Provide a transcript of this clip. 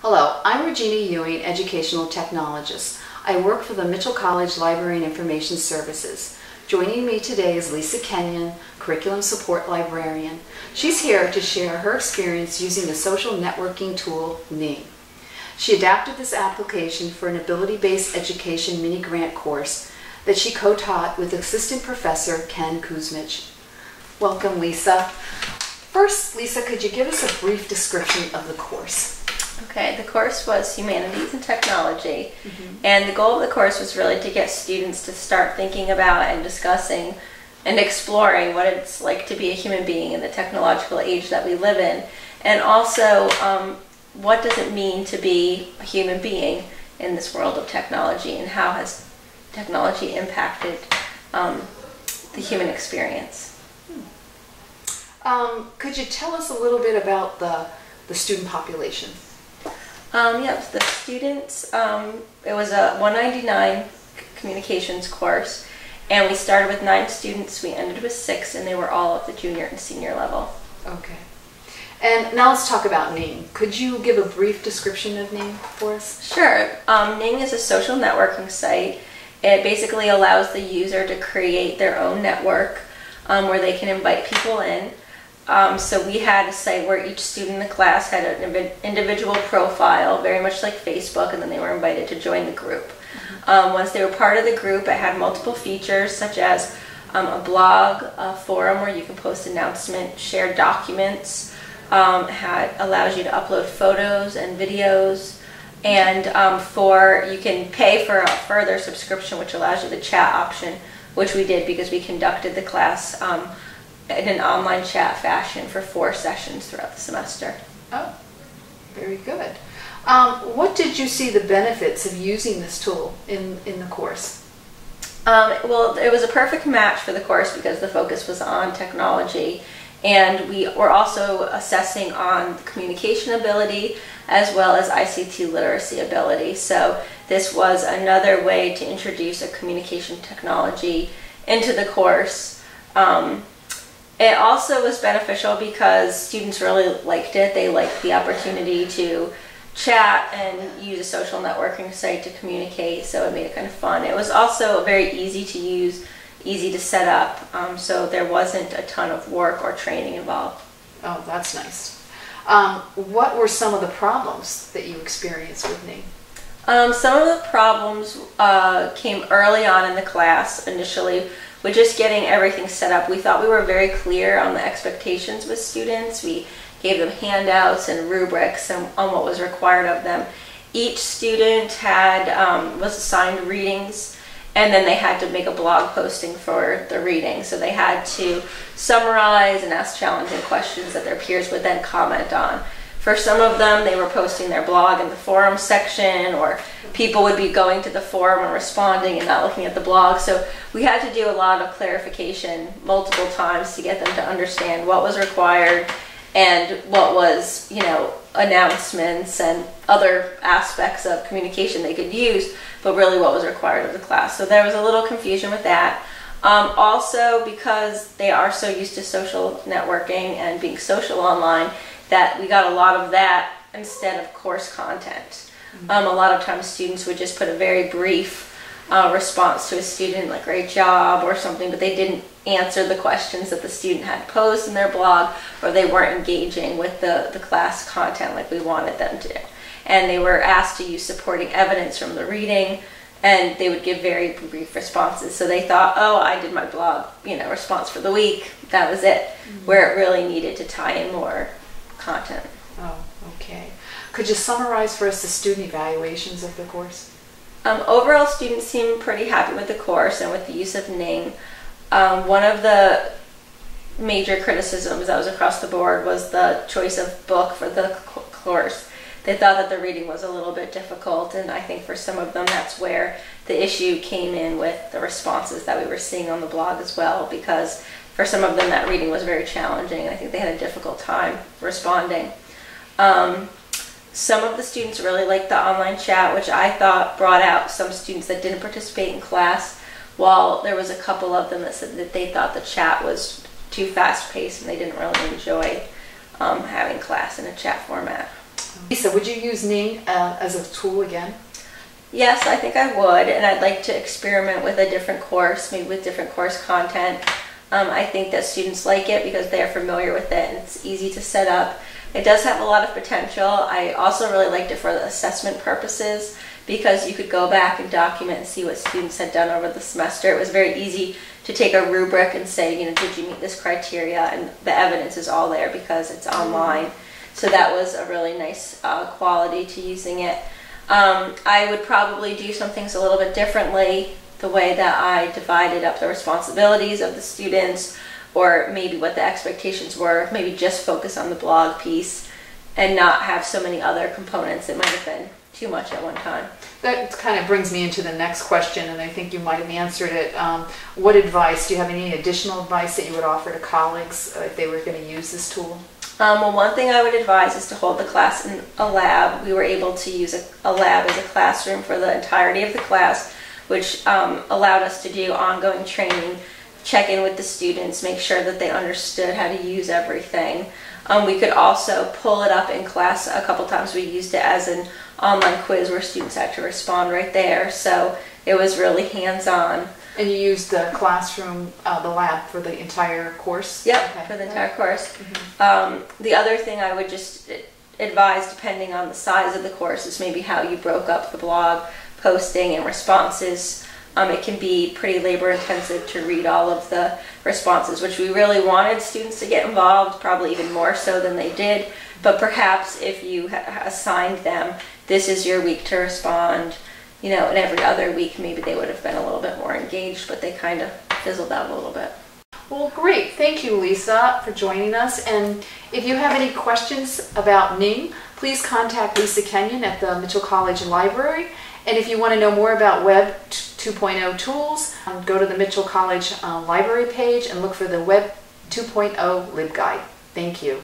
Hello, I'm Regina Ewing, Educational Technologist. I work for the Mitchell College Library and Information Services. Joining me today is Lisa Kenyon, Curriculum Support Librarian. She's here to share her experience using the social networking tool, Ning. She adapted this application for an ability-based education mini-grant course that she co-taught with Assistant Professor Ken Kuzmich. Welcome, Lisa. First, Lisa, could you give us a brief description of the course? Okay, the course was Humanities and Technology, and the goal of the course was really to get students to start thinking about and discussing and exploring what it's like to be a human being in the technological age that we live in, and also what does it mean to be a human being in this world of technology, and how has technology impacted the human experience. Could you tell us a little bit about the student population? Yes, the students, it was a 199 communications course, and we started with 9 students, we ended with 6, and they were all at the junior and senior level. Okay. And now let's talk about Ning. Could you give a brief description of Ning for us? Sure. Ning is a social networking site. It basically allows the user to create their own network where they can invite people in. So we had a site where each student in the class had an individual profile, very much like Facebook, and then they were invited to join the group. Once they were part of the group, it had multiple features such as a blog, a forum where you can post announcements, share documents, allows you to upload photos and videos, and you can pay for a further subscription, which allows you the chat option, which we did because we conducted the class in an online chat fashion for 4 sessions throughout the semester. Oh, very good. What did you see the benefits of using this tool in the course? Well, it was a perfect match for the course because the focus was on technology, and we were also assessing on communication ability as well as ICT literacy ability. So this was another way to introduce a communication technology into the course. It also was beneficial because students really liked it. They liked the opportunity to chat and use a social networking site to communicate, so it made it kind of fun. It was also very easy to use, easy to set up, so there wasn't a ton of work or training involved. Oh, that's nice. What were some of the problems that you experienced with Ning? Some of the problems came early on in the class initially with just getting everything set up. We thought we were very clear on the expectations with students. We gave them handouts and rubrics on what was required of them. Each student was assigned readings, and then they had to make a blog posting for the reading. So they had to summarize and ask challenging questions that their peers would then comment on. For some of them, they were posting their blog in the forum section, or people would be going to the forum and responding and not looking at the blog. So we had to do a lot of clarification multiple times to get them to understand what was required and what was, announcements and other aspects of communication they could use, but really what was required of the class. So there was a little confusion with that. Also, because they are so used to social networking and being social online, that we got a lot of that instead of course content. A lot of times students would just put a very brief response to a student, like great job or something, but they didn't answer the questions that the student had posed in their blog, or they weren't engaging with the class content like we wanted them to. And they were asked to use supporting evidence from the reading, and they would give very brief responses. So they thought, oh, I did my blog, response for the week, that was it, where it really needed to tie in more content. Oh, okay. Could you summarize for us the student evaluations of the course? Overall, students seemed pretty happy with the course and with the use of Ning. One of the major criticisms that was across the board was the choice of book for the course. They thought that the reading was a little bit difficult, and I think for some of them that's where the issue came in with the responses that we were seeing on the blog as well, because for some of them that reading was very challenging, and I think they had a difficult time responding. Some of the students really liked the online chat, which I thought brought out some students that didn't participate in class, while there was a couple of them that said that they thought the chat was too fast-paced and they didn't really enjoy having class in a chat format. Lisa, would you use Ning as a tool again? Yes, I think I would, and I'd like to experiment with a different course, maybe with different course content. I think that students like it because they're familiar with it and it's easy to set up. It does have a lot of potential. I also really liked it for the assessment purposes because you could go back and document and see what students had done over the semester. It was very easy to take a rubric and say, you know, did you meet this criteria? And the evidence is all there because it's online. So that was a really nice quality to using it. I would probably do some things a little bit differently, the way that I divided up the responsibilities of the students, or maybe what the expectations were, maybe just focus on the blog piece and not have so many other components. It might have been too much at one time. That kind of brings me into the next question, and I think you might have answered it. What advice, do you have any additional advice that you would offer to colleagues if they were going to use this tool? Well, one thing I would advise is to hold the class in a lab. We were able to use a lab as a classroom for the entirety of the class, which allowed us to do ongoing training, check in with the students, make sure that they understood how to use everything. We could also pull it up in class. A couple times we used it as an online quiz where students had to respond right there, so it was really hands-on. And you used the classroom, the lab for the entire course? Yep, okay. For the entire course. The other thing I would just advise, depending on the size of the course, is maybe how you broke up the blog posting and responses. It can be pretty labor intensive to read all of the responses, which we really wanted students to get involved, probably even more so than they did. But perhaps if you assigned them, this is your week to respond, you know, and every other week maybe they would have been a little bit more engaged, but they kind of fizzled out a little bit. Well, great. Thank you, Lisa, for joining us. And if you have any questions about Ning, please contact Lisa Kenyon at the Mitchell College Library. And if you want to know more about Web 2.0 tools, go to the Mitchell College Library page and look for the Web 2.0 LibGuide. Thank you.